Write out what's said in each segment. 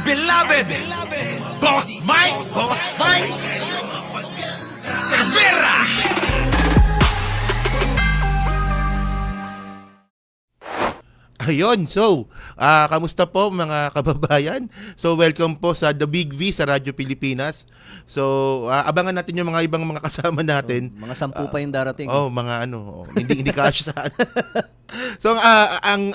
beloved Boss Mike Cervera. Ayun, so, kamusta po mga kababayan? So, welcome po sa The Big V sa Radyo Pilipinas. So, abangan natin yung mga ibang mga kasama natin. Mga 10 pa yung darating. Mga hindi cash sa So, ang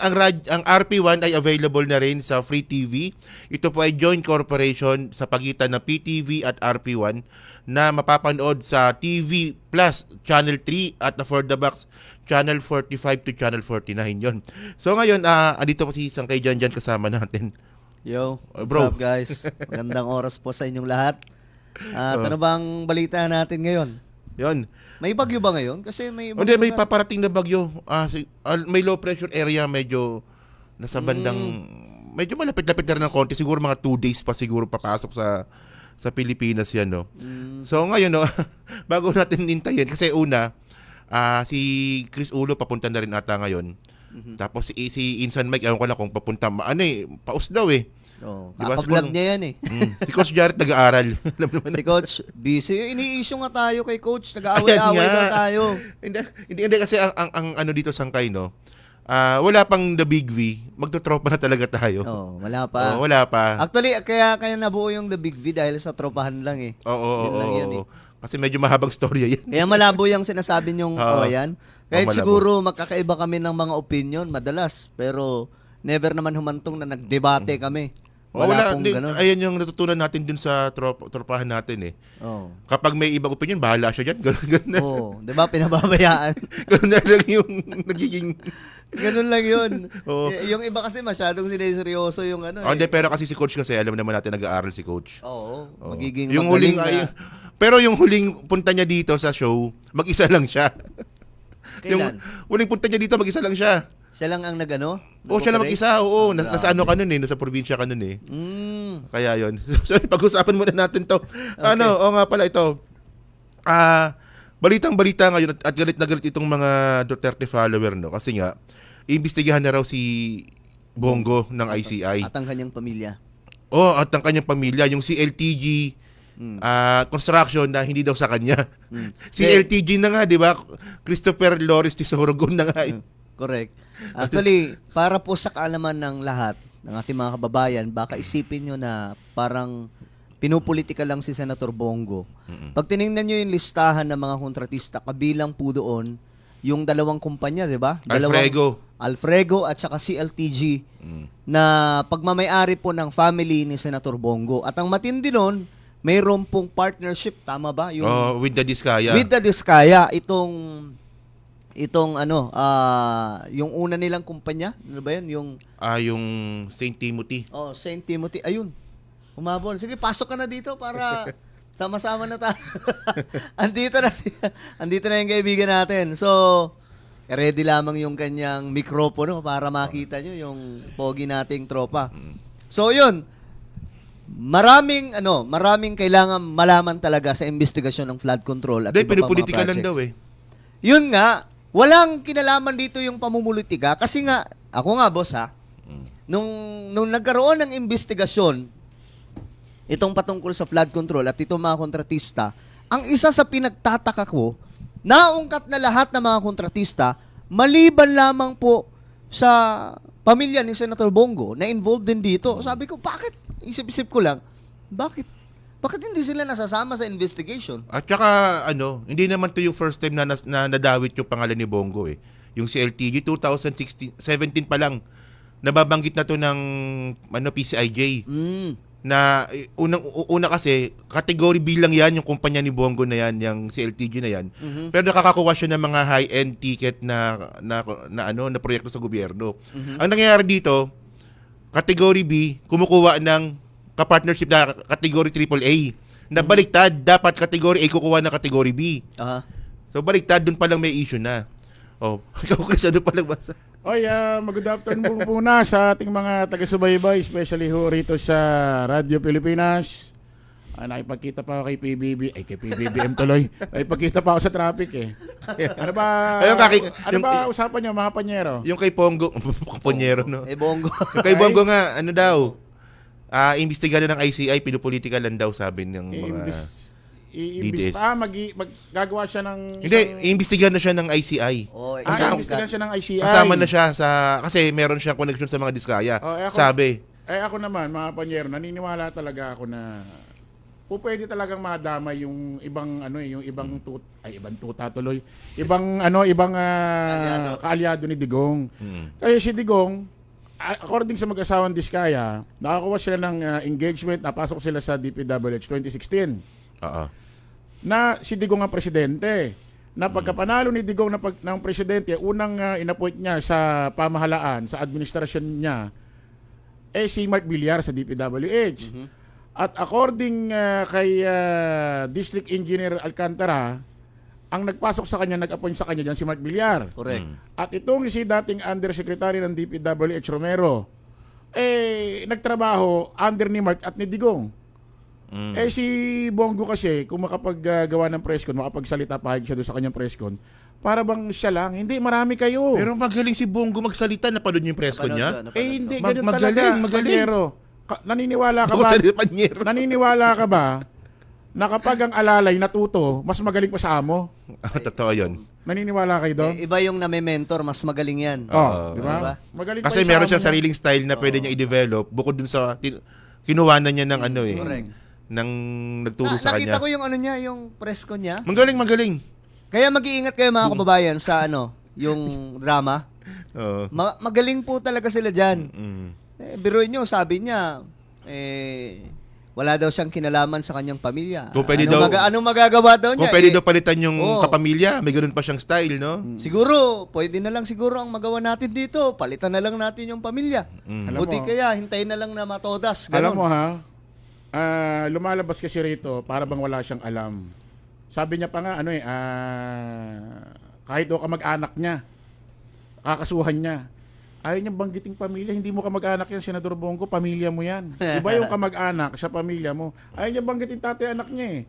RP1 ay available na rin sa Free TV. Ito po ay joint corporation sa pagitan ng PTV at RP1 na mapapanood sa TV Plus Channel 3 at for the box Channel 45 to Channel 49 yon. So ngayon, andito po si Sangkay Janjan kasama natin. Yo, what's bro. up guys? Magandang oras po sa inyong lahat. Ano bang balita natin ngayon? Yon. May bagyo ba ngayon? Kasi may Hindi, may paparating na bagyo. May low pressure area, medyo nasa bandang, medyo malapit-lapit na rin ng konti. Siguro mga 2 days pa siguro papasok sa Pilipinas yan, no? So ngayon, no, bago natin hintayin, kasi una, si Chris Ulo papunta na rin ata ngayon. Tapos si Insan Mike, ewan ko lang kung papunta, paus daw eh. Oh, Diba, kaka-vlog niya yan eh. Si Coach Jared nag-aaral. Alam naman Si Coach, busy. Ini-issue nga tayo kay Coach. Nag-aaway-aaway na tayo. Hindi kasi ang ano dito Sangkay, no. Wala pang The Big V. Magtotropa na talaga tayo. Wala pa. Wala pa. Actually, kaya nabuo yung The Big V dahil sa tropahan lang eh. Oo. Yun lang yun eh. Kasi medyo mahabang storya yan. Kaya malabo yung sinasabi niyong yan. Kahit malabo. siguro magkakaiba kami ng mga opinion madalas, pero never naman humantong na nagdebate kami. Wala pong ganun. Ayan yung natutunan natin dun sa tropahan natin eh. Kapag may ibang opinion, bahala siya dyan. Ganun. Oo, 'di ba pinababayaan? Ganun na lang yung nagiging... Ganun lang 'yun. Oo. Yung iba kasi masyadong sineryoso yung ano. Hindi, pero kasi si Coach kasi, alam naman natin nag-aaral si Coach. Oo, magiging yung magaling huling pero yung huling punta niya dito sa show, mag-isa lang siya. Kailan? Yung huling punta niya dito, mag-isa lang siya. Siya lang ang nagano? Siya lang mag-isa. Nasa ano ka nun eh, nasa probinsya ka nun eh. Kaya yon. So, pag-usapan muna natin to. Okay. Nga pala ito. Balitang-balita ngayon at galit na galit itong mga Duterte follower, no? Kasi nga, iimbestigahan na raw si Bongo ng ICI. At ang kanyang pamilya. At ang kanyang pamilya. Yung CLTG construction na hindi daw sa kanya. CLTG na nga, di ba? Christopher Loris Tisorogon na nga. Correct. Actually, para po sa kaalaman ng lahat, ng ating mga kababayan, baka isipin nyo na parang pinupolitika lang si Senator Bongo. Pag tinignan nyo yung listahan ng mga kontratista, kabilang po doon yung dalawang kumpanya, di ba? Alfrego at saka CLTG na pagmamayari po ng family ni Senator Bongo. At ang matindi nun, mayroon pong partnership, tama ba? Yung, with the Diskaya. With the Diskaya, itong yung una nilang kumpanya, ano ba yun? Yung St. Timothy. St. Timothy. Ayun. Humabol. Sige, pasok ka na dito para sama-sama na tayo. andito na yung kaibigan natin. So, ready lamang yung kanyang mikropono para makita nyo yung pogi nating tropa. So, yun. Maraming kailangan malaman talaga sa investigasyon ng flood control at Pinupolitika lang daw eh. Yun nga, walang kinalaman dito yung pamumulitika kasi nga, ako nga boss nung nagkaroon ng investigasyon itong patungkol sa flood control at itong mga kontratista, ang isa sa pinagtataka ko, naungkat na lahat ng mga kontratista maliban lamang po sa pamilya ni Senator Bongo na involved din dito. Sabi ko, bakit? Isip-isip ko lang, bakit hindi sila nasasama sa investigation? At saka, hindi naman to yung first time na nadawit yung pangalan ni Bongo eh. Yung CLTG, 2017 pa lang, nababanggit na to ng PCIJ. Na una kasi, category B lang yan, yung kumpanya ni Bongo na yan, yung CLTG na yan. Pero nakakakuha siya ng mga high-end ticket na proyekto sa gobyerno. Ang nangyayari dito, category B, kumukuha ng kapartnership na category AAA. Na baliktad, dapat category A kukuha na category B. So baliktad, dun pa lang may issue na. Ikaw Chris, ano pa lang basa? Good afternoon po muna sa ating mga taga-subaybay, especially ho rito sa Radyo Pilipinas. Nakipagkita pa ako kay PBBM tuloy. Nakipagkita pa ako sa traffic eh. Ano ba usapan niyo mga panyero? Yung kay Pongo, panyero no. Bongo. Yung kay Bongo nga, ano daw? Imbestigahan ng ICI, pinupolitika lang daw sabi ng mga... DDS. Gagawa siya ng... Hindi, imbestigahan na siya ng ICI. Oh, imbestigahan siya ng ICI. Kasama na siya kasi meron siyang connection sa mga Diskaya. Sabi. Ako naman, mga panyero, naniniwala talaga ako na pwede talagang madama yung ibang yung ibang tuta tuloy. Ibang kaalyado ni Digong. Kaya si Digong, according sa mag-asawang Diskaya, nakakuha sila ng engagement, napasok sila sa DPWH 2016. Oo. Na si Digong ang presidente. Na pagkapanalo ni Digong ng presidente, unang inappoint niya sa pamahalaan, sa administrasyon niya, si Mark Villar sa DPWH. At according kay District Engineer Alcantara, ang nagpasok sa kanya, nag-appoint sa kanya dyan si Mark Villar. Correct. At itong si dating Undersecretary ng DPWH Romero, nagtrabaho under ni Mark at ni Digong. Si Bongo kasi, kung makapaggawa ng presscon, makapagsalita pahig siya doon sa kanyang presscon, para bang siya lang? Hindi, marami kayo. Pero magaling si Bongo magsalita. Napanood niyo yung press con niya? Hindi, ganun talaga. Magaling. Naniniwala ka ba? Naniniwala ka ba na kapag ang alalay natuto, mas magaling pa sa amo? Totoo yun. Naniniwala kayo doon? Iba yung name-mentor, mas magaling yan. Di ba? Magaling Kasi pa meron sa siyang amo sariling style na pwede niya i-develop bukod dun sa kinuha na niya ng Correct. ng nagturo sa kanya. Nakita ko yung niya, yung press ko niya. Magaling. Kaya mag-iingat kayo mga kababayan sa yung drama. Oo. Magaling po talaga sila dyan. Biruin nyo, sabi niya, wala daw siyang kinalaman sa kanyang pamilya. Kung pwede anong magagawa daw niya? Kung pwede daw palitan yung kapamilya, may ganun pa siyang style, no? Siguro, pwede na lang siguro ang magawa natin dito. Palitan na lang natin yung pamilya. Buti kaya, hintayin na lang na matodas. Alam Ganon. mo lumalabas kasi rito para bang wala siyang alam. Sabi niya pa nga kahit daw kamag-anak niya, kakasuhan niya, ayaw niyang banggiting pamilya. Hindi mo kamag-anak yan, Senador Bongo, pamilya mo yan. Iba yung kamag-anak sa pamilya mo. Ayaw niya banggiting tatay anak niya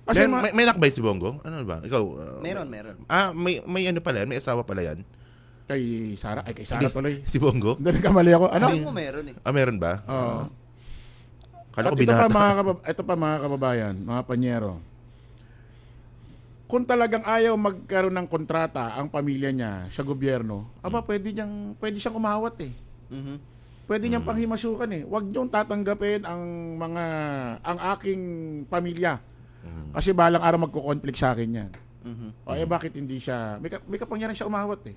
Kasi may anak ba si Bongo? Ano ba? Ikaw? Meron. May ano pala yan? May asawa pala yan? kay Sara tuloy. Si Bongo? Doon nagkamali ako. Ano? Alam mo meron eh. Meron ba? Oo. Kala At ko binata. ito pa mga kababayan, mga panyero. Kung talagang ayaw magkaroon ng kontrata ang pamilya niya sa gobyerno, pwede siyang umawat Pwede niyang panghimasukan Huwag niyong tatanggapin ang aking pamilya. Kasi balang araw magko-conflict sa akin yan. Bakit hindi siya, may kapangyarihan siya umawat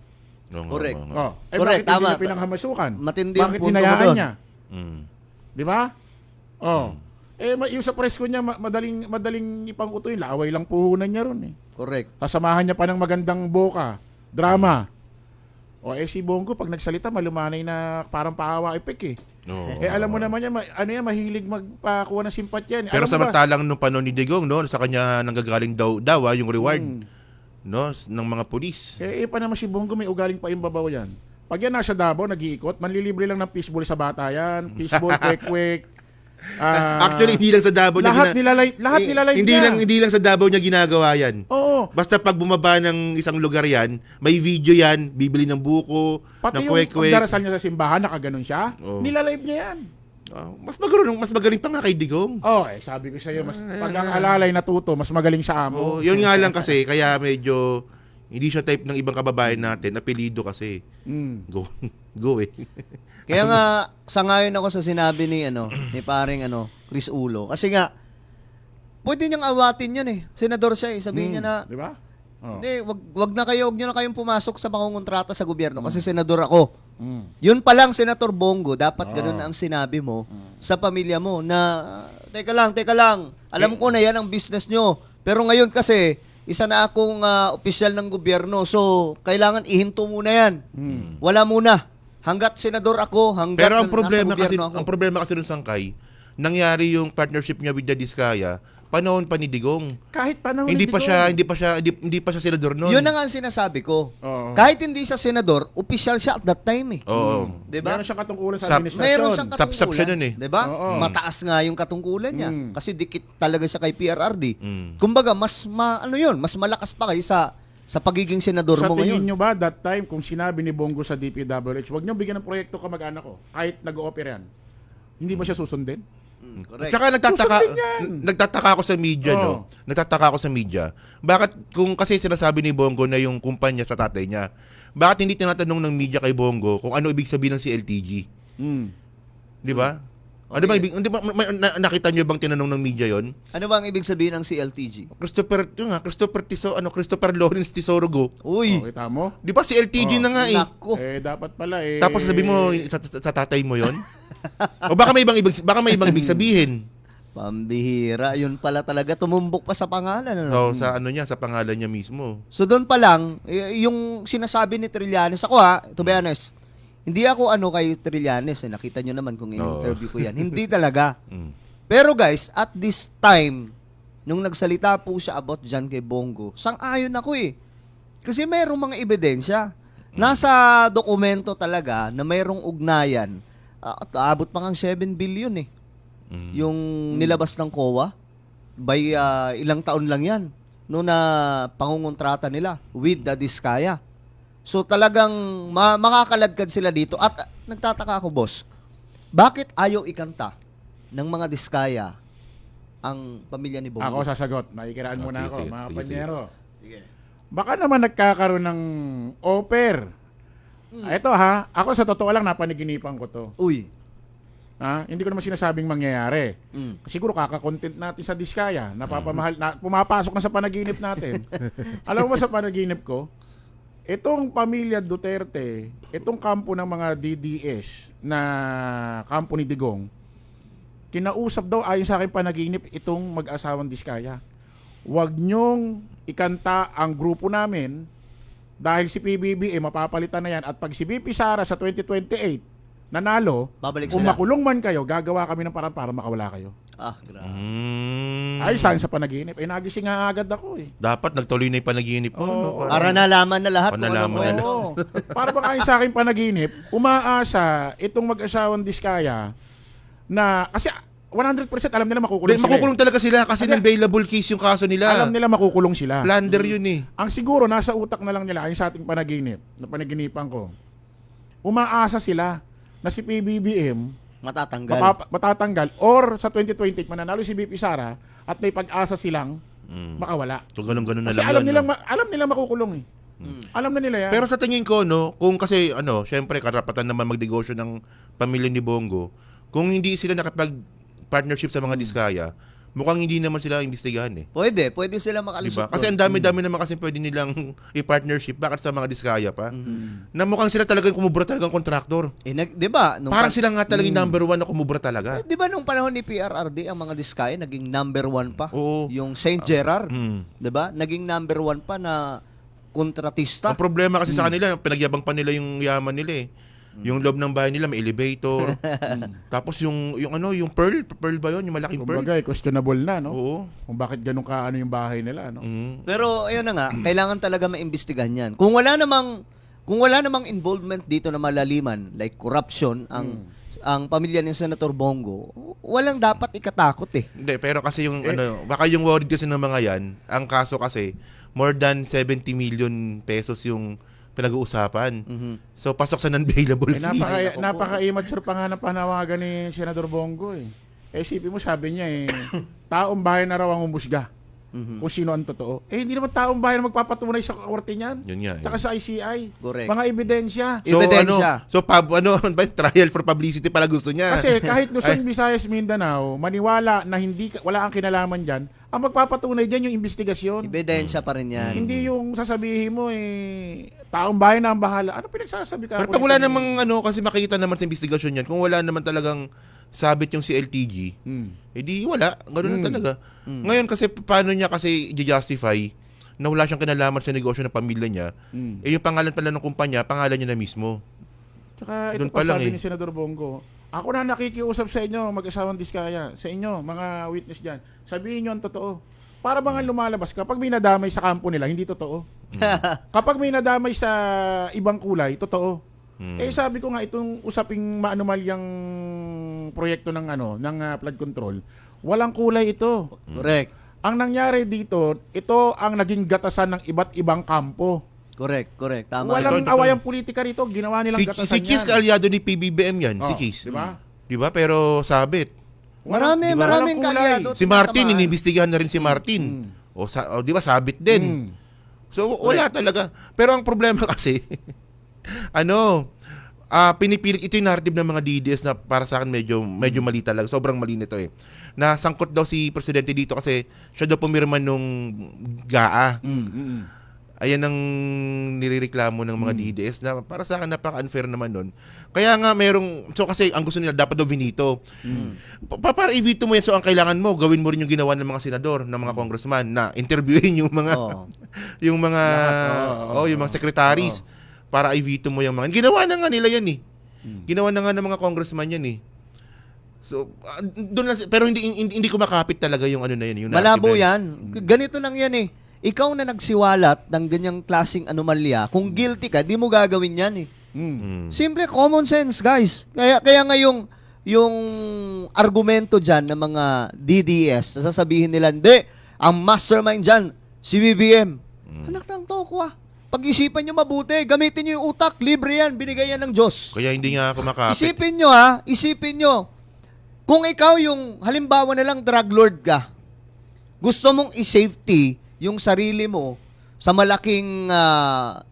Correct. Bakit Correct, hindi tama. niya pinanghamasukan? Matindi yung Bakit punto mo hinayaan doon. niya? Di ba? Yung sa press ko niya, madaling ipang-utoy. Laway lang puhunan niya ron Correct. Sasamahan niya pa ng magandang boka, drama. Si Bongo, pag nagsalita, malumanay na parang paawa epek alam mo naman yan, mahilig magpakuha ng simpatya. Pero samantalang nung panon ni Digong, no, sa kanya nanggagaling daw yung reward, no, ng mga pulis. Pa naman si Bongo, may ugaling pa imbabaw yan. Pag yan nasa Davao, nag-iikot, manlilibre lang ng fishball sa bata yan. Fishball, kwek-kwek. Actually, hindi lang sa Davao lahat nilalive niya. Hindi lang sa Davao niya ginagawa yan. Oo. Basta pag bumaba ng isang lugar yan, may video yan, bibili ng buko, Pati ng yung kwek-kwek. pagdarasal niya sa simbahan, nakaganon siya. Nilalive niya yan. Mas magaling pa nga kay Digong. Sabi ko sa iyo, pag ang alalay natuto, mas magaling sa amo. Yun nga lang kasi, kaya medyo hindi siya type ng ibang kababayan natin, apelido kasi. Go Kaya nga, sangayon ako sa sinabi ni paring Chris Ulo. Kasi nga, pwede niyang awatin yun Senador siya Sabihin niya na, Di ba? hindi, wag niyo na kayong pumasok sa pangungontrata sa gobyerno kasi senador ako. Yun pa lang, Senator Bongo, dapat ganun na ang sinabi mo sa pamilya mo na, teka lang, alam ko na yan ang business nyo. Pero ngayon kasi, isa na akong opisyal ng gobyerno, so kailangan ihinto muna yan. Wala muna. Hanggat senador ako, hanggat Pero ang nasa gobyerno ako. problema kasi ng Sangkay, nangyari yung partnership niya with the Diskaya, panahon pa ni Digong. Kahit panahon Hindi ni pa Digong. hindi pa siya senador noon. Yun na nga ang sinasabi ko. Oo. Kahit hindi siya senador, opisyal siya at that time Oo. Diba? Meron siyang katungkulan sa Sap- administrasyon. Meron siyang Sap-sap siya nun Diba? Oo. Mataas nga yung katungkulan niya. Kasi dikit talaga siya kay PRRD. Mm. Kumbaga, mas malakas pa kayo sa pagiging senador Sa mo tingin ngayon. nyo ba, that time, kung sinabi ni Bongo sa DPWH, huwag nyo bigyan ng proyekto kamag-anak ko, kahit nag-o-offer yan. Hindi ba siya susundin? Correct. Tsaka Susundin yan. nagtataka ako sa media, Oo. no? Nagtataka ako sa media. Bakit, kung kasi sinasabi ni Bongo na yung kumpanya sa tatay niya, bakit hindi tinatanong ng media kay Bongo kung ano ibig sabihin ng CLTG? Di ba? Ano ba ibig, nakita niyo bang tinanong ng media yon? Ano ba ang ibig sabihin ng CLTG? Christopher Lawrence Tesorogo. Uy, Kita mo? Di ba CLTG na nga eh? nako. Dapat pala Tapos sabi mo sa tatay mo yon? O baka may ibang ibig sabihin. Pambihira. Yun pala talaga. Tumumbok pa sa pangalan. Ano? So, sa ano niya, sa pangalan niya mismo. So doon pa lang, yung sinasabi ni Trillanes, ako to be honest, hindi ako kay Trillanes. Nakita nyo naman kung in-interview ko yan. Hindi talaga. Pero guys, at this time, nung nagsalita po siya about dyan kay Bongo, sang-ayon ako eh. Kasi mayroong mga ebidensya. Nasa dokumento talaga na mayroong ugnayan. Abot pa ngang 7 billion eh. Yung nilabas ng COA by ilang taon lang yan noong na pangungontrata nila with the Diskaya. So talagang makakaladkad sila dito. At nagtataka ako, boss, bakit ayaw ikanta ng mga Diskaya ang pamilya ni Bongo? Ako sasagot. Makikiraan muna sige, ako, sige, mga sige, panyero. Sige. Baka naman nagkakaroon ng offer. Ito ako sa totoo lang napaniginipan ko to. Uy. Hindi ko naman sinasabing mangyayari. Siguro kaka-content natin sa Diskaya, napapamahal, pumapasok na sa panaginip natin. Alam mo ba sa panaginip ko, itong pamilya Duterte, itong kampo ng mga DDS na kampo ni Digong, kinausap daw ayon sa akin panaginip itong mag-asawang Diskaya. Huwag niyong ikanta ang grupo namin dahil si PBBM mapapalitan na yan at pag si BP Sara sa 2028 nanalo, Babalik kung sila. makulong man kayo, gagawa kami ng parang para makawala kayo. Grabe. Ayos sa akin sa panaginip. Nagising nga agad ako eh. Dapat nagtuloy na yung panaginip mo. no? Para nalaman na lahat. kung Nalaman ano- na. Oo. Para bang ayon sa akin panaginip, umaasa itong mag-asawang Diskaya na, kasi 100% alam nila makukulong sila. Makukulong talaga sila kasi available case yung kaso nila. Alam nila makukulong sila. Plunder yun eh. Ang siguro nasa utak na lang nila ayon sa ating panaginip, na panaginipan ko. Umaasa sila na si PBBM Matatanggal. matatanggal or sa 2028 mananalo si BP Sara at may pag-asa silang makawala. So ganun-ganun na Kasi lang alam yun. nila no? alam nila makukulong eh. Alam na nila yan. Pero sa tingin ko, no, kung kasi, syempre, karapatan naman magnegosyo ng pamilya ni Bongo, kung hindi sila nakapag-partnership sa mga Diskaya, mukhang hindi naman sila imbestigahan eh. Pwede sila makalusot. Diba? Kasi doon. ang dami-dami naman kasi pwede nilang i-partnership. Bakit sa mga Diskaya pa? Na mukhang sila talagang kumubra talagang kontraktor. Di ba? Parang sila nga talagang number one na kumubra talaga. Di ba nung panahon ni PRRD, ang mga Diskaya naging number 1 pa? Oo. Yung St. Gerard, Mm. di ba? Naging number 1 pa na kontratista. Ang problema kasi sa kanila, pinagyabang pa nila yung yaman nila eh. Yung loob ng bahay nila may elevator. Tapos yung pearl ba yun? Yung malaking pearl? Kumbaga, questionable na, no? Oo. Kung bakit ganun ka yung bahay nila, no? Pero ayun na nga, kailangan talaga maimbestigahan yan. Kung wala namang involvement dito na malaliman, like corruption, ang pamilya ni Senator Bongo, walang dapat ikatakot eh. Hindi, pero kasi yung baka yung worried kasi ng mga yan, ang kaso kasi more than 70 million pesos yung pinag-uusapan. So pasok sa non-bailable fees. Napaka-immature pa nga ng panawagan ni Senador Bongo eh. Isipin mo, sabi niya taong bahay na raw ang umusga kung sino ang totoo. Hindi naman taong bahay na magpapatunay sa korte niyan. Yun nga. Tsaka sa ICI. Correct. Mga ebidensya. Ebidensya. Trial for publicity pala gusto niya. Kasi kahit Luzon, Visayas, Mindanao, maniwala na wala ang kinalaman dyan, ang magpapatunay dyan yung investigasyon. Ebidensya pa rin yan. Hindi yung sasabihin mo taong bahay na ang bahala. Ano pinagsasabi ka? Pero pag wala namang kasi makikita naman sa investigasyon yan, kung wala naman talagang sabit yung CLTG, edi wala. Ganoon na talaga. Ngayon kasi paano niya kasi i-justify na wala siyang kinalaman sa negosyo ng pamilya niya, yung pangalan pala ng kumpanya, pangalan niya na mismo. Tsaka ito Doon pa pa lang sabi ni Senador Bongo, ako na nakikiusap sa inyo, mag-asawang Diskaya, sa inyo, mga witness dyan, sabihin nyo ang totoo. Para bang lumalabas kapag may nadamay sa kampo nila, hindi totoo. Kapag may nadamay sa ibang kulay, totoo. Sabi ko nga itong usaping maanumalyang proyekto ng flood control, walang kulay ito. Correct. Ang nangyari dito, ito ang naging gatasan ng iba't ibang kampo. Correct. Tama. Walang Ito. awayang politika rito, ginawa nilang gatasan Si Kiss yan. kaalyado ni PBBM yan, si Oh, Kiss. di ba? Di ba? Pero sabit. Marami, Di ba? maraming Walang kulay. kalyado. Si Martin, tinatamaan. inimbestigahan na rin si Martin. Di ba, sabit din. So, wala talaga. Pero ang problema kasi, pinipilit, ito yung narrative ng mga DDS na para sa akin medyo mali talaga. Sobrang mali nito eh. Na sangkot daw si Presidente dito kasi siya daw pumirma nung GAA. Ayan ang nirereklamo ng mga DDS na para sa akin napaka-unfair naman nun. Kaya nga so kasi ang gusto nila dapat daw vinito. Para i-veto mo yan, so ang kailangan mo, gawin mo rin yung ginawa ng mga senador, ng mga congressman na interviewin yung mga yung mga yung mga secretaries para i-veto mo yung mga. Ginawa na nga nila yan eh. Ginawa na nga ng mga congressman yan eh. So, doon lang, pero hindi ko makapit talaga yung na yan. Yung Malabo narrative na yan. Ganito lang yan eh. Ikaw na nagsiwalat ng ganyang klaseng anomalya, kung guilty ka, di mo gagawin yan eh. Simple, common sense, guys. Kaya nga yung argumento dyan ng mga DDS, na sasabihin nila, hindi, ang mastermind dyan, si BBM. Anak ng toko ah. Pag-isipan nyo mabuti, gamitin nyo yung utak, libre yan, binigay yan ng Diyos. Kaya hindi nga ako makapit. Isipin nyo, kung ikaw yung, halimbawa na lang drug lord ka, gusto mong i-safety yung sarili mo sa malaking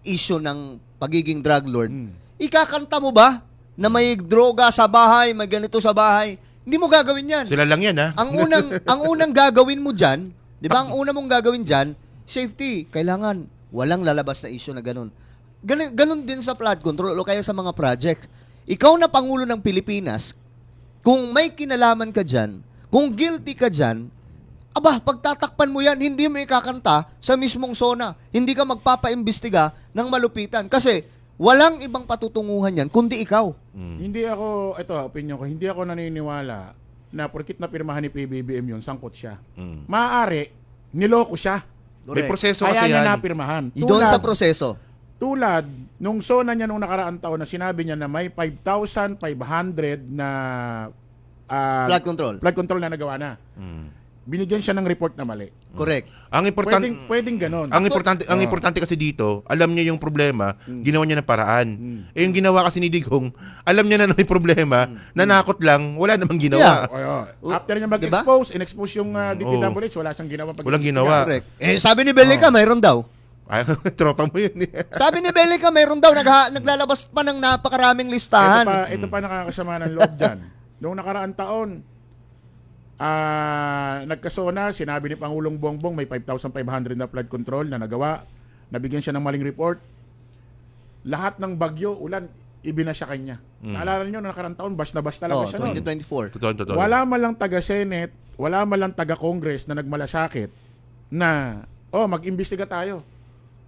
issue ng pagiging drug lord, ikakanta mo ba na may droga sa bahay, may ganito sa bahay? Hindi mo gagawin yan. Sila lang yan ha. Ang unang gagawin mo dyan, di ba, ang unang mong gagawin dyan, safety. Kailangan walang lalabas na issue na ganun. Ganun din sa flood control o kaya sa mga projects. Ikaw na Pangulo ng Pilipinas, kung may kinalaman ka dyan, kung guilty ka dyan, pagtatakpan mo yan, hindi mo ikakanta sa mismong zona. Hindi ka magpapaimbestiga ng malupitan. Kasi walang ibang patutunguhan yan, kundi ikaw. Hindi ako, opinion ko, hindi ako naniniwala na porkit na pirmahan ni PBBM yun, sangkot siya. Maaari, niloko siya. May proseso Kaya kasi niya yan. napirmahan. Doon sa proseso. Tulad, nung zona niya nung nakaraang taon na sinabi niya na may 5,500 na Flood control. flood control na nagawa na. Binigyan siya ng report na mali. Correct. Ang importante Pwedeng ganon. ang importante kasi dito, alam niya yung problema, ginawa niya ng paraan. Eh yung ginawa kasi ni Digong, alam niya na may problema, nanakot lang, wala namang ginawa. After niya mag-expose, in-expose yung DPWH, wala siyang ginawa. Walang ginawa. Correct. Sabi ni Belica, mayroon daw. Ay, tropa mo yun. Sabi ni Belica, mayroon daw. Naglalabas pa ng napakaraming listahan. Ito pa nakakasama ng loob dyan. Noong nakaraang taon, nagkasona, sinabi ni Pangulong Bongbong may 5,500 na flood control na nagawa. Nabigyan siya ng maling report. Lahat ng bagyo, ulan, ibinasya kanya. Naalala nyo, nakaraang taon, bash na bash talaga siya noon. 2024. Totoo. Wala man lang taga-Senate, wala man lang taga-Congress na nagmalasakit na, mag-imbestiga tayo.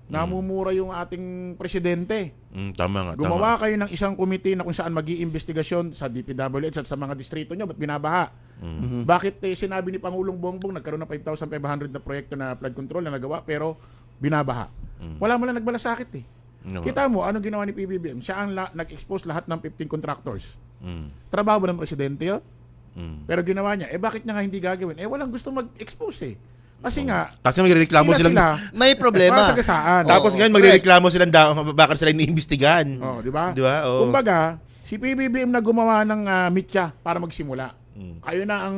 Namumura yung ating presidente. Tama nga. Gumawa kayo ng isang committee na kung saan mag-iimbestigasyon sa DPWH at sa mga distrito nyo, ba't binabaha? Bakit sinabi ni Pangulong Bongbong nagkaroon ng 5,500 na proyekto na flood control na nagawa pero binabaha? Wala mo lang nagmalasakit eh. Kita mo, anong ginawa ni PBBM? Siya ang nag-expose lahat ng 15 contractors. Trabaho ba ng presidente yun? Pero ginawa niya, bakit niya nga hindi gagawin? Walang gusto mag-expose eh. Kasi nga, kasi magrereklamo silang may problema. Masagasaan. tapos ngayon magrereklamo silang bakit sila iniimbestigahan. Di ba? Di ba? Kumbaga, si PBBM na gumawa ng mitya para magsimula. Kayo na ang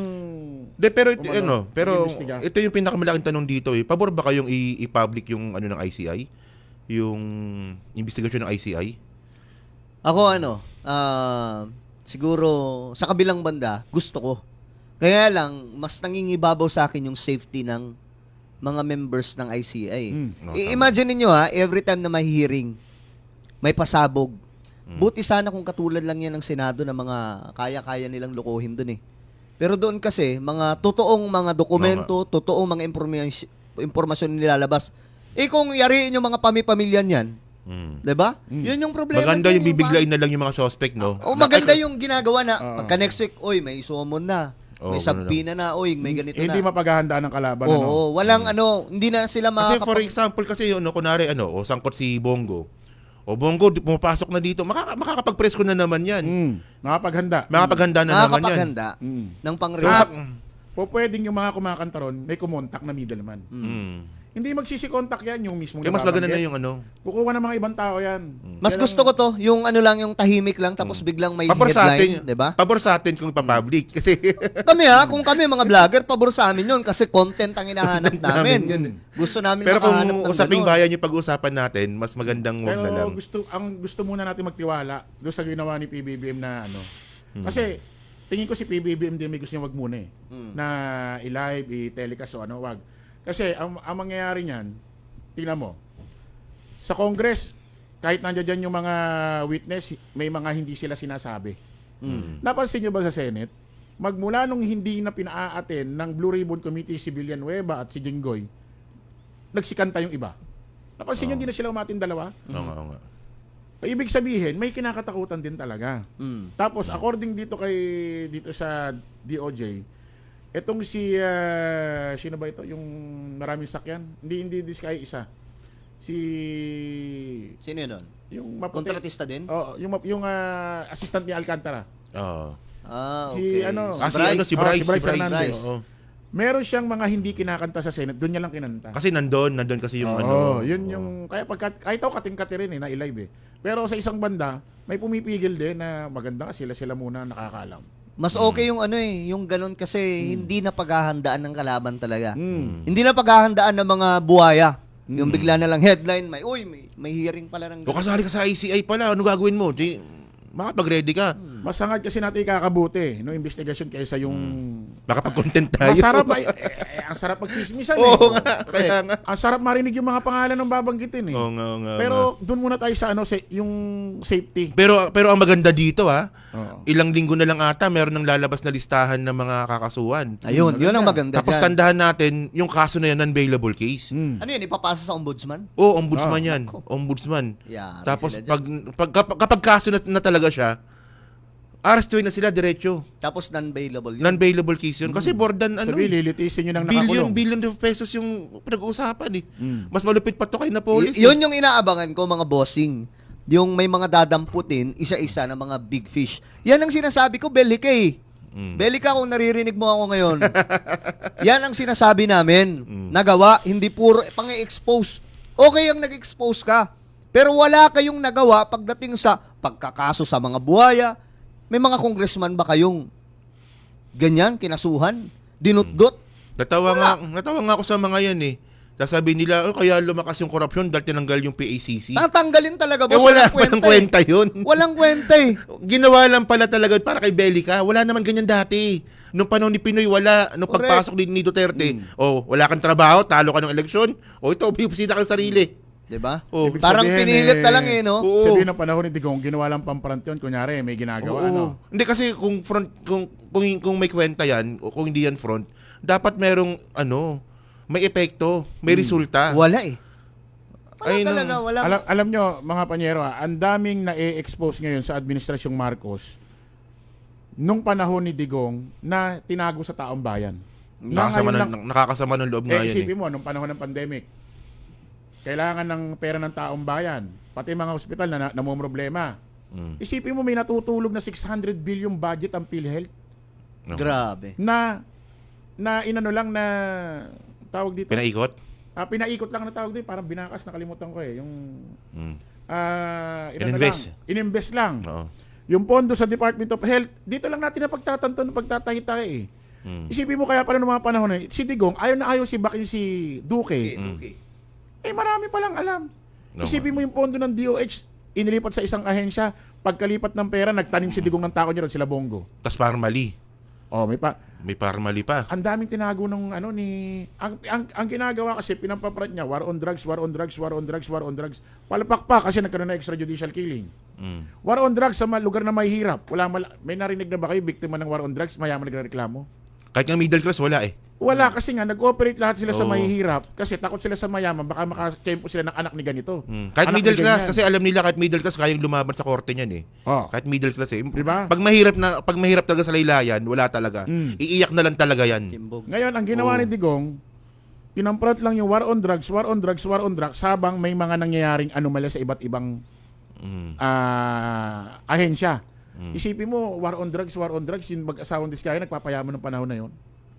pero mag-imbestiga. ito yung pinakamalaking tanong dito eh. Pabor ba kayong i-public yung ng ICI? Yung investigasyon ng ICI? Ako siguro sa kabilang banda, gusto ko. Kaya lang, mas nangingibabaw sa akin yung safety ng mga members ng ICI. Imagine niyo every time na may hearing, may pasabog. Buti sana kung katulad lang yan ng Senado na mga kaya-kaya nilang lokohin dun eh. Pero doon kasi, mga totoong mga dokumento, totoong mga impormasyon nilalabas. Kung yariin yung mga pamipamilya niyan, diba? Yun yung problema. Maganda yung bibiglain na lang yung mga suspect, no? Maganda yung ginagawa na, pagka next week, may summon na. May sabpina na, may ganito hindi na. mapaghahandaan ng kalaban. Walang hindi na sila Kasi for example, kunwari, sangkot si Bongo. Bongo, pumapasok na dito, makakapag-presko na naman yan. Makapaghanda Na naman yan. ng pang-react. Pwedeng yung mga kumakanta ron, may kumontak na middleman. Hindi magsisi-contact yan, yung mismo Kaya mas maganda na nababanggit. yung ano. Kukuha ng mga ibang tao yan. Mas Yan gusto ko to, yung ano lang, yung tahimik lang, tapos biglang may Pabor sa headline, atin. di ba? Pabor sa atin kung ipapublic. Kasi Kami kung kami mga vlogger, pabor sa amin yun kasi content ang hinahanap namin. yun. Gusto namin pero kung makahanap ng usaping ganun. bayan yung pag-uusapan natin, mas magandang wag na lang. Pero gusto muna natin magtiwala doon sa ginawa ni PBBM na ano. Kasi tingin ko si PBBM din may gusto niya wag muna eh. Na i-live, i-telecast o ano, wag. Kasi ang mangyayari niyan, tingnan mo. Sa Congress, kahit nandiyan yung mga witness, may mga hindi sila sinasabi. Napansin niyo ba sa Senate? Magmula nung hindi na pinaa-attend ng Blue Ribbon Committee si Villanueva at si Jinggoy, nagsikanta yung iba. Napansin niyo hindi na sila umatin dalawa? Oo nga, oo nga. Ibig sabihin, may kinakatakutan din talaga. Tapos, according dito sa DOJ, etong sino ba ito? Yung maraming sakyan? Hindi this kay isa. Sino yun? Yung maputi. Kontratista din? Oo, yung assistant ni Alcantara. Oo. Okay. Si Bryce Hernandez. Oo. Meron siyang mga hindi kinakanta sa Senate, doon niya lang kinanta. Kasi nandun kasi yung Oo, ano. yun yung kaya kahit ako kating-kati rin na i-live eh. Pero sa isang banda, may pumipigil din na maganda sila muna nakakaalam. Mas okay yung yung ganun kasi hindi na paghahandaan ng kalaban talaga. Mm. Hindi na paghahandaan ng mga buhaya. Yung bigla na lang headline, may hearing pala ng O kasali ka sa ICI pala, ano gagawin mo? Makapag-ready ka. Mas hangad kasi natin ikakabuti no investigasyon kaysa yung Makapag-content tayo. masarap ang sarap pagchismisan Oo eh. nga, kaya nga. Ang sarap marinig yung mga pangalan ng babanggitin eh. Oo nga, oo nga. Pero doon muna tayo sa yung safety. Pero ang maganda dito Oo. ilang linggo na lang ata meron ng lalabas na listahan ng mga kakasuhan. Ayun, yun ang maganda Tapos dyan. tandahan natin yung kaso na yan, non-bailable case. Ano yun, ipapasa sa ombudsman? Oo, ombudsman yan. Ombudsman. Yari Tapos sila dyan. kapag kaso na talaga siya, arrestuin na sila diretso. Tapos non-bailable yun. Non-bailable case yun. Kasi more than Sabi, lilitisin nyo ng billion nakakulong. of pesos yung pinag-uusapan eh. Mas malupit pa to kay Napolis. Yun yung inaabangan ko mga bossing. Yung may mga dadamputin, isa-isa na mga big fish. Yan ang sinasabi ko, Belika eh. Belika, kung naririnig mo ako ngayon. Yan ang sinasabi namin. Nagawa, hindi puro pang-expose. Okay ang nag-expose ka. Pero wala kayong nagawa pagdating sa pagkakaso sa mga buhaya. May mga congressman ba kayong ganyan, kinasuhan, dinutdot? Natawa nga ako sa mga yan eh. Sasabi nila, kaya lumakas yung korupsyon dahil tinanggal yung PACC. Tatanggalin talaga, boss. Wala Walang walang kwenta yun. Walang kwenta eh. Ginawa lang pala talaga para kay Bellica. Wala naman ganyan dati. Nung panahon ni Pinoy, wala. Nung Correct. pagpasok ni Duterte, wala kang trabaho, talo ka ng eleksyon, ito, bibisita ka sa sarili. Diba? Oh. Ibig Parang sabihin, pinilit na lang eh, no? Oo. Sabihin ng panahon ni Digong, ginawa lang pampran't yun. Kunyari, may ginagawa. Oo. Ano? Hindi kasi kung front kung may kwenta yan o kung hindi yan front, dapat merong may epekto, may resulta. Wala eh. Wala Ayun talaga, ang- wala. Alam nyo, mga panyero, ang daming na-expose ngayon sa administrasyong Marcos nung panahon ni Digong na tinago sa taong bayan. Na ngayon lang- Nakakasama ng loob nga yan eh. isipin mo, nung panahon ng pandemic, kailangan ng pera ng taong bayan. Pati mga ospital na namumroblema. Isipin mo, may natutulog na 600 billion budget ang PhilHealth Grabe. na inano lang na tawag dito. Pinaikot? Pinaikot lang na tawag dito. Parang binakas, nakalimutan ko eh. Yung Ininvest. Ininvest lang. Oo. Yung pondo sa Department of Health, dito lang natin na pagtatahi-tahi eh. Isipin mo kaya pala ng mga panahon na si Digong, ayaw si Bakin si Duque. Okay. Marami palang alam. No, Isipin mo yung pondo ng DOH, inilipat sa isang ahensya, pagkalipat ng pera, nagtanim si Digong ng tako niya ron, sila Bongo. Tas parang mali. May parang mali pa. Ang daming tinago ng ang ginagawa kasi pinampaparat niya, war on drugs. Palpak pa kasi nagkaroon na extrajudicial killing. War on drugs sa lugar na may hirap. May narinig na ba kayo biktima ng war on drugs, mayaman nagreklamo? Kahit nga middle class, wala eh. Wala kasi nga nag-ooperate lahat sila sa mahihirap kasi takot sila sa mayaman, baka makakempo sila ng anak ni ganito. Kahit Anak middle ni class, ganyan. kasi alam nila kahit middle class, kayang lumaban sa korte niyan eh. Oh. Kahit middle class eh. Diba? Pag mahirap talaga sa laylayan, wala talaga. Iiyak na lang talaga yan. Timbog. Ngayon, ang ginawa ni Digong, tinamprot lang yung war on drugs habang may mga nangyayaring anomalya sa iba't ibang ahensya. Isipin mo, war on drugs, yung mag-asawang diskaya, nagpapayaman ng panahon na yun.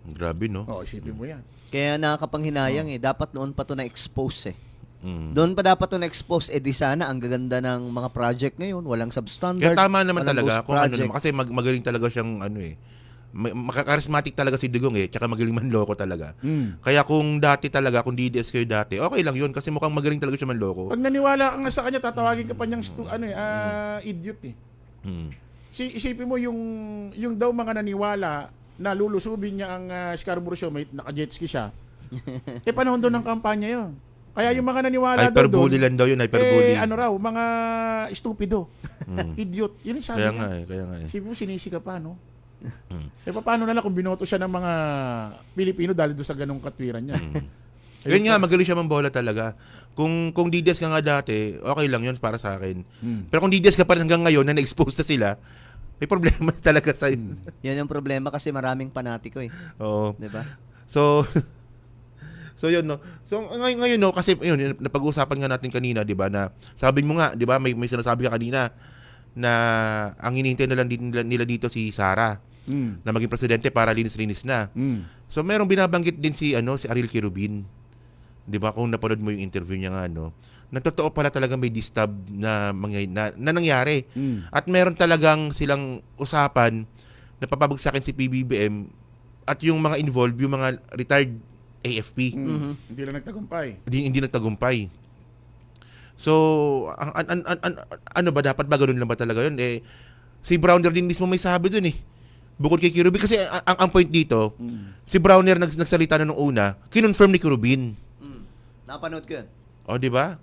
Grabe, no? Oh, isipin mo yan. Kaya nakakapanghinayang dapat noon pa to na-expose Mm. Doon pa dapat to na-expose, di sana ang gaganda ng mga project ngayon, walang substandard. Kaya tama naman walang talaga ghost kung ano project. naman kasi magaling talaga siyang makakarismatic talaga si Digong tsaka magaling manloko talaga. Kaya kung dati talaga, kung DDS kayo dati, okay lang yun kasi mukhang magaling talaga siya manloko. Pag naniwala ka nga sa kanya, tatawagin ka pa niyang idiot eh. Mm. Isipin mo yung daw mga naniwala na lulusubin niya ang Scarborough Show, may naka-jet ski siya. Panahon doon ng kampanya yun. Kaya yung mga naniwala daw doon, Hyperbully lang daw yun, hyperbully. mga stupido. Idiot. Yun yung sabi Kaya niya. nga eh. Isipin mo, sinisi ka pa, no? Paano na lang kung binoto siya ng mga Pilipino dahil doon sa ganong katwiran niya? Yun nga, magaling siya mambola talaga. Kung DDS ka nga dati, okay lang yun para sa akin. Pero kung DDS ka pa rin hanggang ngayon na na-expose na sila, may problema talaga sa Yan yung problema kasi maraming panatiko Oo. Di ba? So, yun, no. So, ngayon, no, kasi yun, napag-uusapan nga natin kanina, di ba, na sabi mo nga, di ba, may sinasabi ka kanina na ang hinihintay na lang nila dito si Sara na maging presidente para linis-linis na. So, merong binabanggit din si Ariel Quirubin. Di ba, kung napanood mo yung interview niya nga, no, na totoo pala talaga may disturb na nangyari. At meron talagang silang usapan na papabagsakin si PBBM at yung mga involved, yung mga retired AFP. Hindi lang nagtagumpay. Hindi nagtagumpay. So, ano ba, dapat ba ganun lang ba talaga yun? Si Browner din mismo may sabi dun Bukod kay Quirubin. Kasi ang point dito, si Browner nagsalita na nung una, kinonfirm ni Quirubin. Napanood ko yun. O, di ba?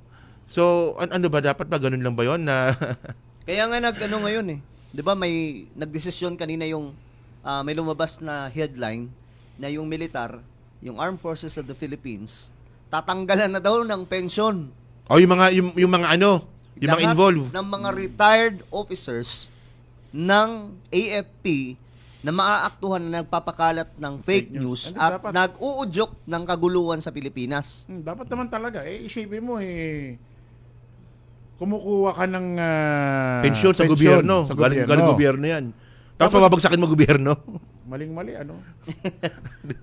So, ano ba, dapat ba ganun lang ba yun na... Kaya nga ngayon Di ba may nagdesisyon kanina yung may lumabas na headline na yung militar, yung Armed Forces of the Philippines, tatanggalan na daw ng pensyon. yung mga Lahat involved. ng mga retired officers ng AFP na maaaktuhan na nagpapakalat ng fake news Ano at dapat? nag-uudyok ng kaguluhan sa Pilipinas. Dapat naman talaga. Isipin mo kumukuha ka ng Pensyon sa gobyerno. Sa Galing gobyerno yan. Tapos mababagsakin mo gobyerno. Maling-mali, ano?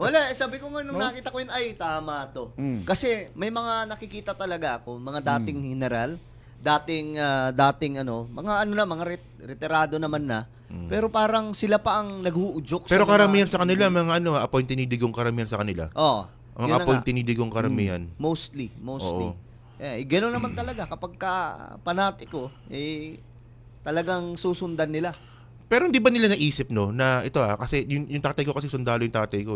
Wala, sabi ko nga nung nakita ko yun, ay tama to. Kasi may mga nakikita talaga ako, mga dating general, mga retirado naman na, pero parang sila pa ang nag-uudyok. Pero sa karamihan sa kanila, mga appointee ni Digong karamihan sa kanila. yun Mga na appointee nga. ni Digong karamihan. Mostly. Oo. Gano'n naman talaga kapag panatiko, talagang susundan nila. Pero hindi ba nila naisip, no, na ito kasi yung tatay ko kasi sundalo yung tatay ko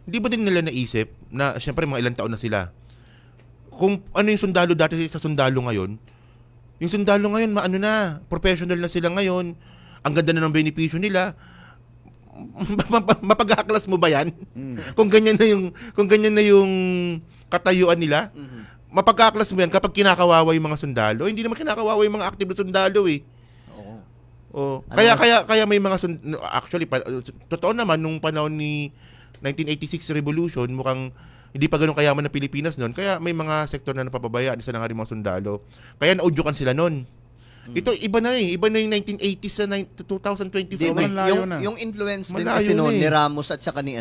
Hindi ba din nila naisip na, syempre mga ilang taon na sila, kung ano yung sundalo dati sa sundalo ngayon, yung sundalo ngayon, professional na sila ngayon, ang ganda na ng benepisyo nila, mapag-aaklas mo ba yan? Kung ganyan na yung katayuan nila, mapag-aaklas mo yan kapag kinakawawa yung mga sundalo. Hindi naman kinakawawa yung mga active na sundalo Oh, kaya may mga actually totoo naman nung panahon ni 1986 revolution, mukhang hindi pa ganoon kayaman ng Pilipinas noon. Kaya may mga sektor na napapabayaan, isa na nga rin mga sundalo. Kaya naudyukan sila noon. Ito iba na yung 1980s sa 2024. Yung influence din Malayo kasi noon na ni Ramos at saka ni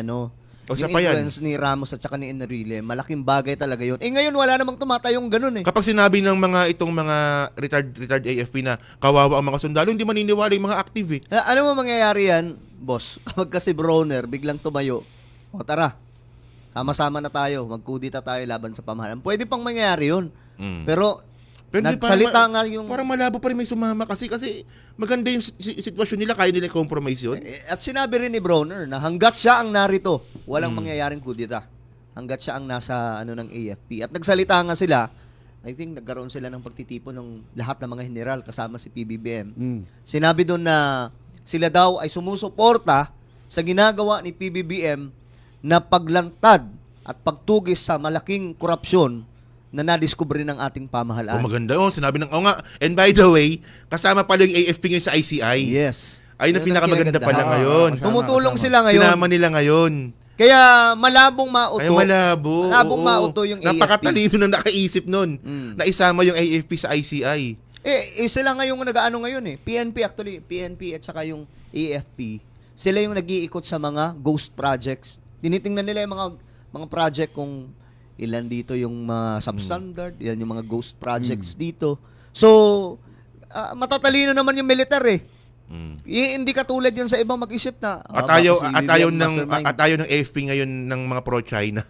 O, yung sa pa yan. influence ni Ramos at saka ni Enrile, malaking bagay talaga yun. Ngayon wala namang tumatayong ganun Kapag sinabi ng itong mga retired AFP na kawawa ang mga sundalo, hindi maniniwala yung mga active Ano mo mangyayari yan, boss? Kapag kasi Broner biglang tumayo, tara, sama-sama na tayo, magkudita tayo laban sa pamahalaan. Pwede pang mangyayari yun. Pero hindi, nagsalita nga yung... Parang malabo pa rin may sumama kasi maganda yung sitwasyon nila, kaya nila compromise yun. At sinabi rin ni Broner na hanggat siya ang narito, walang mangyayaring kudita. Hanggat siya ang nasa ng AFP. At nagsalita nga sila, I think nagkaroon sila ng pagtitipon ng lahat ng mga general kasama si PBBM. Sinabi doon na sila daw ay sumusuporta sa ginagawa ni PBBM na paglantad at pagtugis sa malaking korupsyon na nadiskubre ng ating pamahalaan. Maganda. Sinabi ng, nga, and by the way, kasama pala yung AFP ngayon sa ICI. Yes. Ayun ang Yun pinakamaganda kinaganda. pala ngayon. Tumutulong Kasama. sila ngayon. Sinama nila ngayon. Kaya malabong mauto. Ay, malabo. Malabong Oo. mauto yung AFP. Napakatalino na nakaisip nun na isama yung AFP sa ICI. Sila nga yung nag-ano ngayon PNP actually. PNP at saka yung AFP. Sila yung nag-iikot sa mga ghost projects. tinitingnan nila yung mga project kung ilan dito yung mga substandard, ilan yung mga ghost projects dito. So, matatalino naman yung militar eh. Hindi katulad yan sa ibang mag-isip na. At ayaw William ng Mastermind. at ayaw ng AFP ngayon ng mga pro-China.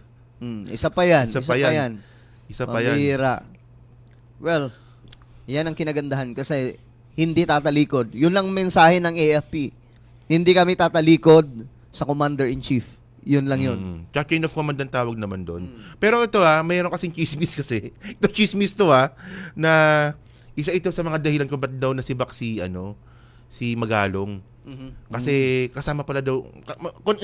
Isa pa yan. Isa pa yan. Isa pa yan. Pambihira. Well, yan ang kinagandahan kasi hindi tatalikod. Yun lang mensahe ng AFP. Hindi kami tatalikod sa Commander-in-Chief. Yun lang yun. Tsaka chain of command ang tawag naman doon. Pero ito mayroon kasing chismis kasi. Ito chismis to na isa ito sa mga dahilan kung ba't daw nasibak si Magalong. Kasi kasama pala daw kung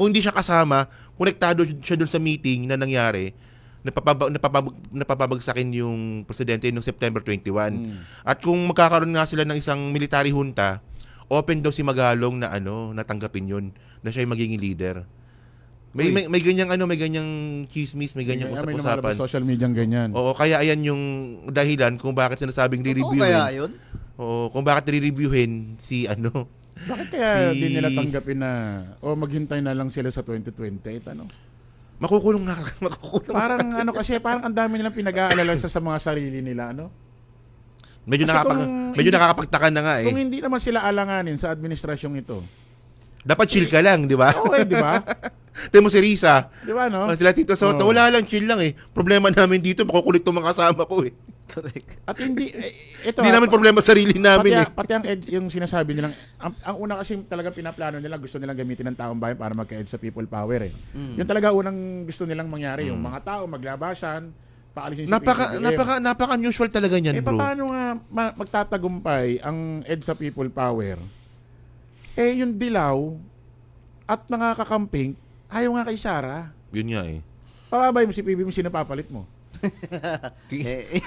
hindi siya kasama, konektado siya doon sa meeting na nangyari. Napapabagsakin yung presidente noong September 21. At kung magkakaroon nga sila ng isang military junta, open daw si Magalong na natanggapin yun, na siya yung magiging leader. May ganyang chismis, may ganyang May usap-usapan. namalabas social media ganyan. Oo, kaya ayan yung dahilan kung bakit sinasabing Totoo re-reviewin. kaya yun? Oo, kung bakit re-reviewin si Bakit kaya di nila tanggapin na maghintay na lang sila sa 2028 makukulong nga. Parang kasi parang ang dami nilang pinag-aalala sa mga sarili nila Medyo Kasi medyo nakakapagtaka na nga Kung hindi naman sila alanganin sa administrasyong ito. Dapat chill ka lang, di ba? Di ba? Tignan mo si Risa. Di ba, no? Sila Tito Soto, wala lang, chill lang eh. Problema namin dito, makukulit itong mga kasama ko eh. Correct. At hindi, ito Hindi namin problema sarili namin eh. Pati ang edge, yung sinasabi nilang, ang una kasi talaga pinaplano nila, gusto nilang gamitin ng taong bayan para magka-edge sa people power eh. Yung talaga unang gusto nilang mangyari, yung mga tao maglabasan, paalisin si PBBM. Napaka unusual talaga niyan, bro. Paano nga magtatagumpay ang edge sa people power? Yung dilaw at mga kakamping, ayaw nga kay Sara. Yun nga eh. Pababay mo si PBBM, sino papalit mo?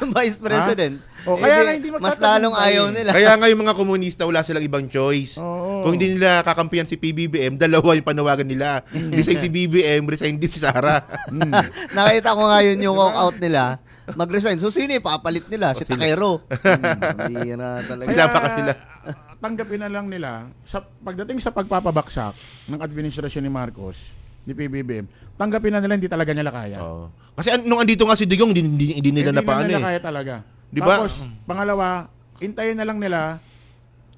Yung Vice President. Kaya nga hindi mas lalong ayaw nila. Kaya nga yung mga komunista, wala silang ibang choice. Kung hindi nila kakampihan si PBBM, dalawa yung panawagan nila. Resign si BBM, resign din si Sara. Nakita ko nga yun yung walk-out nila. Mag-resign. So, sino ipapalit nila? Si Takero. Bira talaga. Sila pa ka sila. Tanggapin na lang nila, pagdating sa pagpapabaksak ng administrasyon ni Marcos, ni PBBM, tanggapin na nila hindi talaga nila kaya. Kasi nung andito nga si Digong, hindi nila napaano nila eh. kaya talaga. Di ba? Tapos, pangalawa, hintayin na lang nila,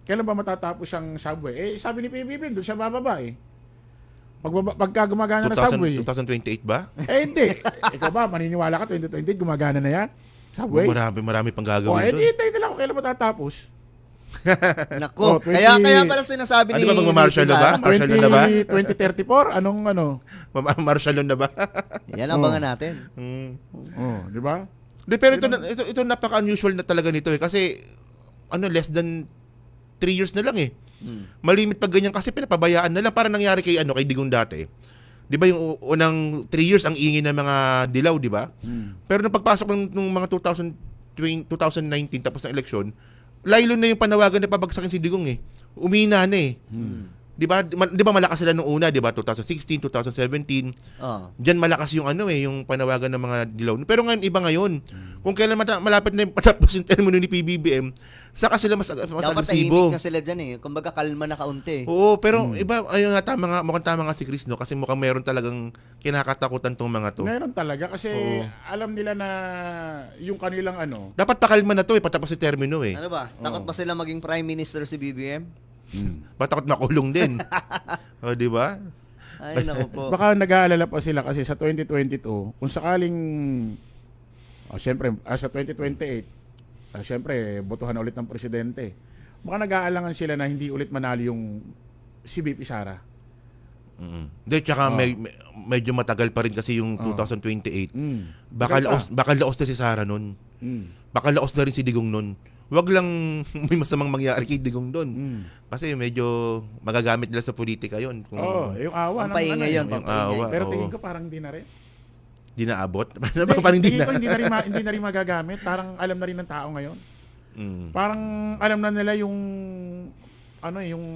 kailan ba matatapos ang subway? Sabi ni PBBM, doon siya bababa eh. Pagka gumagana na subway. 2028 ba? Hindi. Ikaw ba, maniniwala ka, 2028, gumagana na yan? Subway? Marami pang gagawin doon. Hintayin na lang kung kailan matatapos. Nako. Kaya pala sinasabi ni... Di ba magmamarshal na ba? Marshal na ba? 2034? Anong Marshal na ba? Yan ang abangan natin. di ba? Pero ito napaka-unusual na talaga nito eh. Kasi, less than 3 years na lang eh. Malimit pag ganyan kasi pinapabayaan na lang. Parang nangyari kay Digong dati. Di ba yung unang 3 years ang ingin ng mga dilaw, di ba? Pero nung pagpasok ng mga 2019 tapos ng eleksyon, laylo na yung panawagan na pabagsakin si Digong eh. Umina na eh. Di ba malakas sila nung una, di ba? 2016, 2017. Diyan malakas yung yung panawagan ng mga dilaw. Pero ngayon iba ngayon. Kung kailan malapit na yung patapos yung termino ni PBBM, saka sila mas dapat agresibo. tahimik na sila dyan eh. Kumbaga kalma na kaunti. Oo, pero iba, ayun nga, mukhang tama nga si Chris, no? Kasi mukhang meron talagang kinakatakutan tong mga to. Meron talaga kasi alam nila na yung kanilang Dapat pakalma na to patapos si termino eh. Ano ba? Takot ba sila maging Prime Minister si BBM? Ba't takot makulong din? Di ba? Ay, naku po. Baka nag-aalala pa sila kasi sa 2022, kung sakaling siyempre, sa 2028, siyempre, botohan na ulit ng presidente. Baka nag-aalangan sila na hindi ulit manalo yung si BP Sara. Hindi, tsaka medyo matagal pa rin kasi yung 2028. Baka laos na si Sara nun. Baka laos na rin si Digong nun. Wag lang may masamang mangyari kay Digong doon. Kasi medyo magagamit nila sa politika yon. Yung awa. Ang paingay yun. Yung awa. Pero tingin ko parang hindi na rin. Di naabot? Parang hindi na. Hindi na rin magagamit. Parang alam na rin ng tao ngayon. Parang alam na nila yung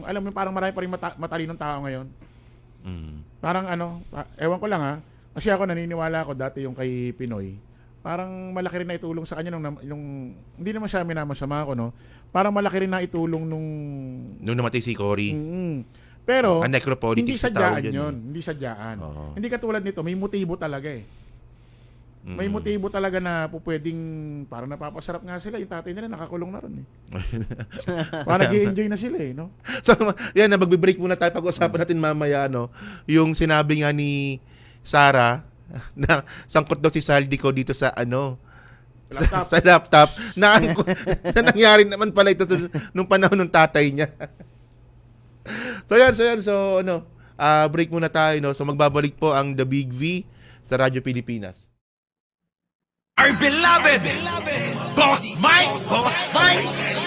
alam mo parang marami pa rin matalinong tao ngayon. Parang ewan ko lang kasi ako naniniwala ako dati yung kay Pinoy. Parang malaki rin na itulong sa kanya nung hindi naman siya minamasama ako, no? Parang malaki rin na itulong nung namatay si Cory. Pero, necropolitics hindi na tawag sadyaan yan, yun. Hindi sadyaan. Oo. Hindi katulad nito, may motibo talaga eh. May motibo talaga na po pwedeng, parang napapasarap nga sila. Yung tatay nila nakakulong na ron eh. Parang nag-i-enjoy na sila eh, no? So, yan na, magbe-break muna tayo. Pag-usapan natin mamaya, no? Yung sinabi nga ni Sarah, na sangkot daw si Saldico dito sa Laptop. sa laptop na, na nangyari naman pala ito nung panahon ng tatay niya. So break muna tayo, no? So magbabalik po ang The Big V sa Radyo Pilipinas. Our beloved Boss Mike, Boss Mike.